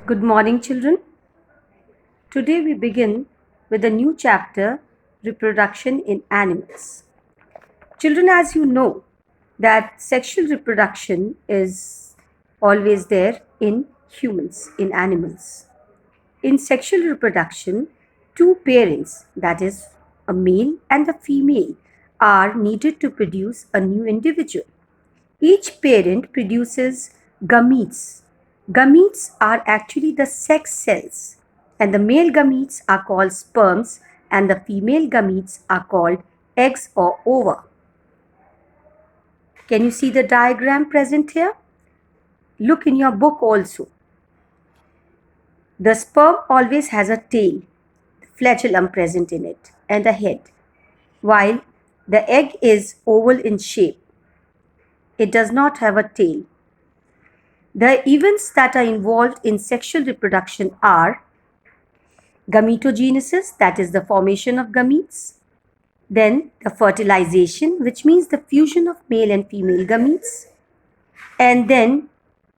Good morning, children. Today we begin with a new chapter, Reproduction in Animals. Children, as you know, that sexual reproduction is always there in humans, in animals. In sexual reproduction, two parents, that is, a male and a female, are needed to produce a new individual. Each parent produces gametes. Gametes are actually the sex cells, and the male gametes are called sperms, and the female gametes are called eggs or ova. Can you see the diagram present here? Look in your book also. The sperm always has a tail, flagellum present in it, and a head, while the egg is oval in shape. It does not have a tail. The events that are involved in sexual reproduction are gametogenesis, that is the formation of gametes, then the fertilization, which means the fusion of male and female gametes, and then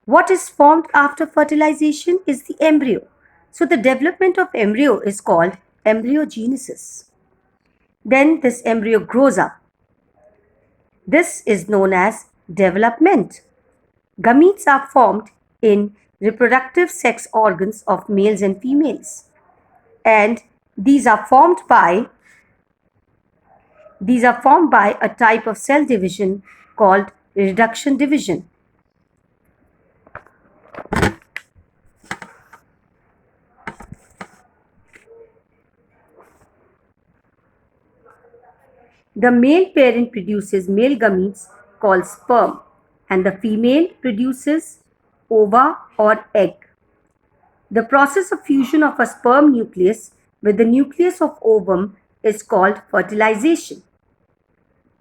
what is formed after fertilization is the embryo. So the development of embryo is called embryogenesis. Then this embryo grows up. This is known as development. Gametes are formed in reproductive sex organs of males and females, and these are formed by a type of cell division called reduction division. The male parent produces male gametes called sperm, and the female produces ova or egg. The process of fusion of a sperm nucleus with the nucleus of ovum is called fertilization.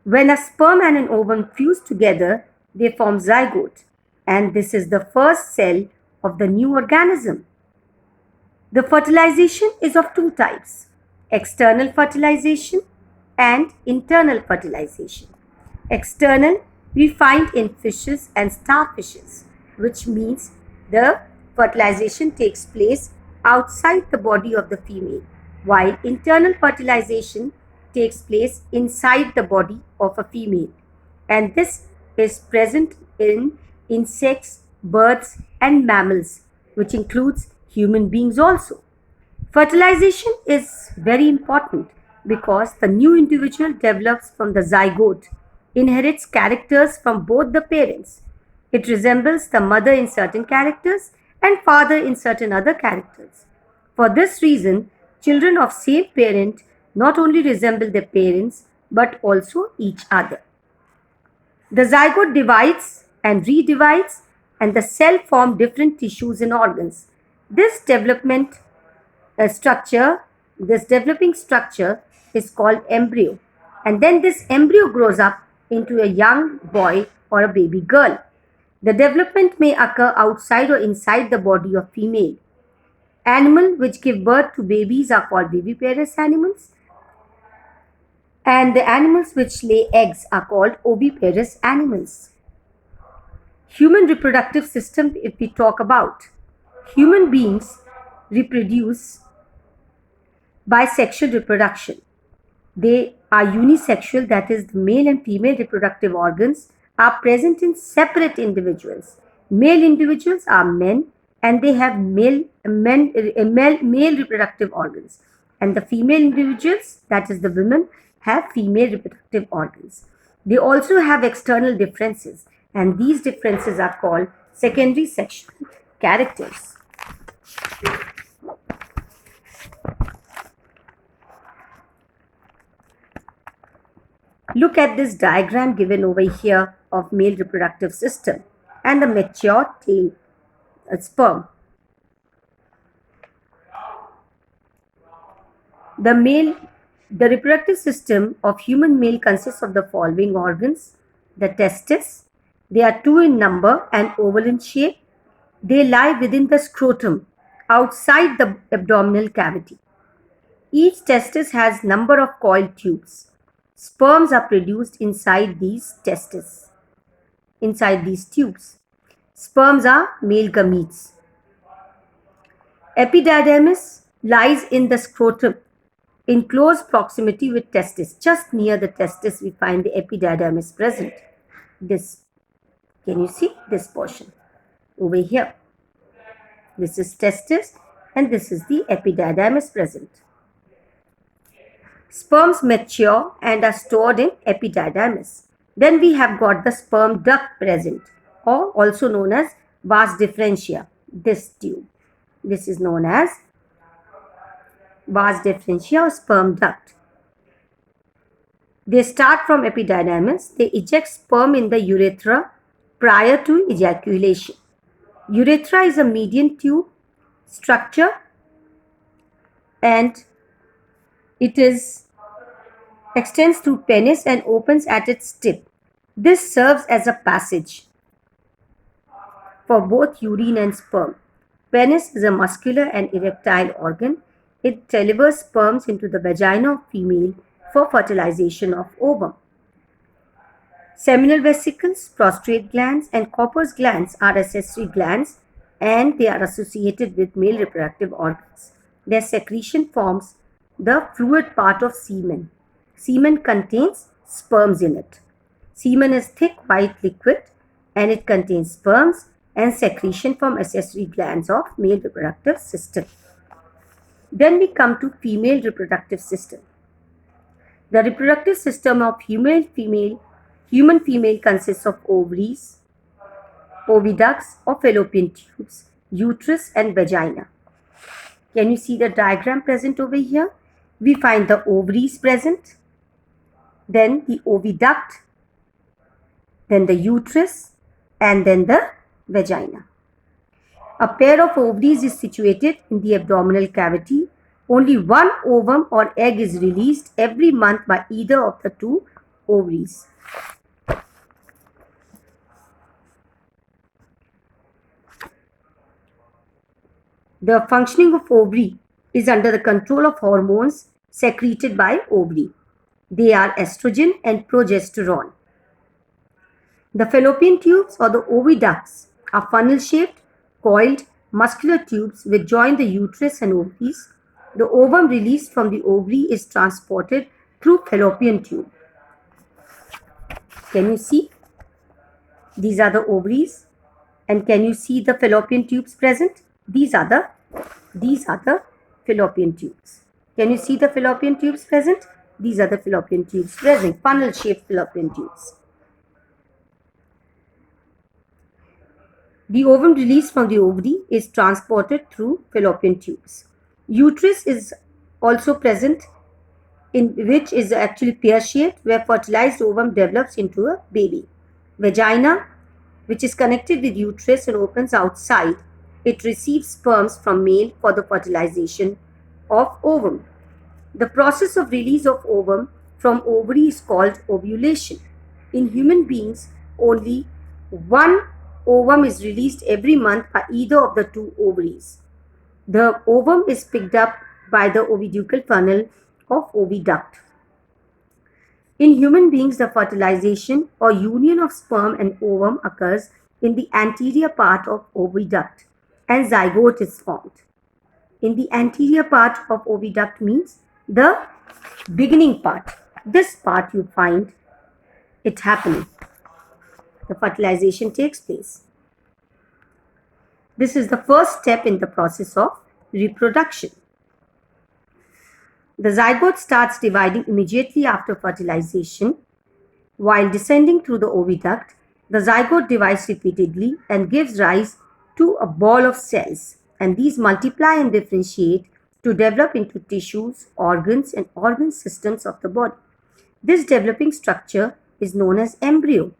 When a sperm and an ovum fuse together, they form zygote, and this is the first cell of the new organism. The fertilization is of two types: external fertilization and internal fertilization. External we find in fishes and starfishes, which means the fertilization takes place outside the body of the female, while internal fertilization takes place inside the body of a female. And this is present in insects, birds, and mammals, which includes human beings also. Fertilization is very important because the new individual develops from the zygote, inherits characters from both the parents. It resembles the mother in certain characters and father in certain other characters. For this reason, children of same parent not only resemble their parents but also each other. The zygote divides and redivides, and the cell form different tissues and organs. This developing structure is called embryo, and then this embryo grows up into a young boy or a baby girl. The development may occur outside or inside the body of female. Animals which give birth to babies are called viviparous animals, and the animals which lay eggs are called oviparous animals. Human reproductive system, if we talk about, human beings reproduce by sexual reproduction. They are unisexual, that is, the male and female reproductive organs are present in separate individuals. Male individuals are men and they have male reproductive organs, and the female individuals, that is the women, have female reproductive organs. They also have external differences, and these differences are called secondary sexual characters. Look at this diagram given over here of male reproductive system and the mature tail sperm. The reproductive system of human male consists of the following organs: the testes. They are two in number and oval in shape. They lie within the scrotum, outside the abdominal cavity. Each testis has number of coiled tubes. Sperms are produced inside these testes, inside these tubes. Sperms are male gametes. Epididymis lies in the scrotum in close proximity with testis. Just near the testis we find the epididymis present. This, can you see this portion over here? This is testis and this is the epididymis present. Sperms mature and are stored in epididymis. Then we have got the sperm duct present, or also known as vas deferentia. This tube. This is known as vas deferentia or sperm duct. They start from epididymis. They eject sperm in the urethra prior to ejaculation. Urethra is a median tube structure and it extends through penis and opens at its tip. This serves as a passage for both urine and sperm. Penis is a muscular and erectile organ. It delivers sperms into the vagina of female for fertilization of ovum. Seminal vesicles, prostate glands, and Copper's glands are accessory glands and they are associated with male reproductive organs. Their secretion forms the fluid part of semen. Semen contains sperms in it. Semen is thick white liquid and it contains sperms and secretion from accessory glands of male reproductive system. Then we come to female reproductive system. The reproductive system of human female consists of ovaries, oviducts or fallopian tubes, uterus and vagina. Can you see the diagram present over here? We find the ovaries present, then the oviduct, then the uterus and then the vagina. A pair of ovaries is situated in the abdominal cavity. Only one ovum or egg is released every month by either of the two ovaries. The functioning of ovary is under the control of hormones secreted by ovary. They are estrogen and progesterone. The fallopian tubes or the oviducts are funnel-shaped, coiled, muscular tubes which join the uterus and ovaries. The ovum released from the ovary is transported through fallopian tube. Can you see? These are the ovaries. And can you see the fallopian tubes present? These are the fallopian tubes. Can you see the fallopian tubes present? These are the fallopian tubes present, funnel-shaped fallopian tubes. The ovum released from the ovary is transported through fallopian tubes. Uterus is also present, in which is actually pear-shaped, where fertilized ovum develops into a baby. Vagina, which is connected with uterus and opens outside, it receives sperms from male for the fertilization of ovum. The process of release of ovum from ovary is called ovulation. In human beings, only one ovum is released every month by either of the two ovaries. The ovum is picked up by the oviducal funnel of oviduct. In human beings, the fertilization or union of sperm and ovum occurs in the anterior part of oviduct and zygote is formed. In the anterior part of oviduct means the beginning part. This part you find it happening. The fertilization takes place. This is the first step in the process of reproduction. The zygote starts dividing immediately after fertilization. While descending through the oviduct, the zygote divides repeatedly and gives rise to a ball of cells, and these multiply and differentiate to develop into tissues, organs, and organ systems of the body. This developing structure is known as embryo.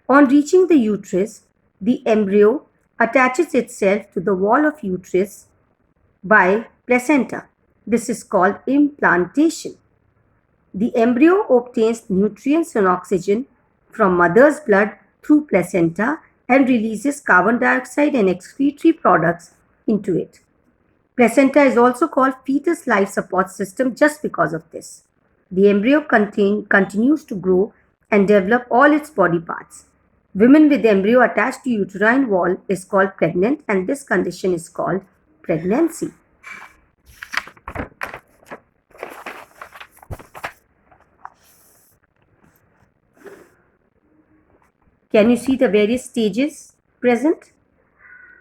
On reaching the uterus, the embryo attaches itself to the wall of uterus by placenta. This is called implantation. The embryo obtains nutrients and oxygen from mother's blood through placenta and releases carbon dioxide and excretory products into it. Placenta is also called fetus life support system just because of this. The embryo continues to grow and develop all its body parts. Women with embryo attached to uterine wall is called pregnant, and this condition is called pregnancy. Can you see the various stages present?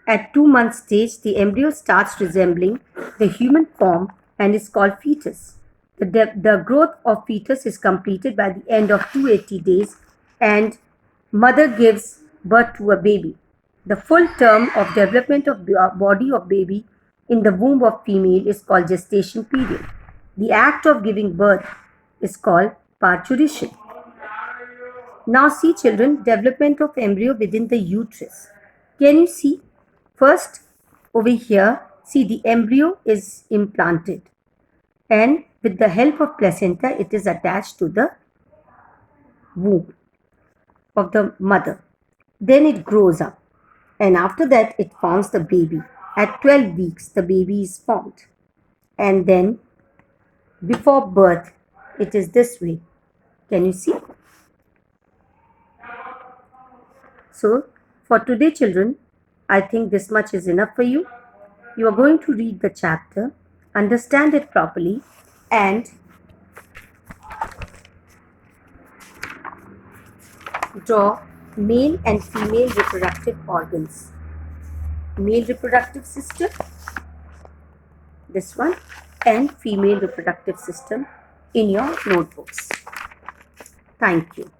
At 2 month stage, the embryo starts resembling the human form and is called fetus. The growth of fetus is completed by the end of 280 days and mother gives birth to a baby. The full term of development of the body of baby in the womb of female is called gestation period. The act of giving birth is called parturition. Now see children, development of embryo within the uterus. Can you see? First, over here, see the embryo is implanted and with the help of placenta, it is attached to the womb of the mother. Then it grows up and after that it forms the baby. At 12 weeks, the baby is formed. And then before birth, it is this way. Can you see? So, for today children, I think this much is enough for you. You are going to read the chapter, understand it properly, and draw male and female reproductive organs. Male reproductive system, this one, and female reproductive system in your notebooks. Thank you.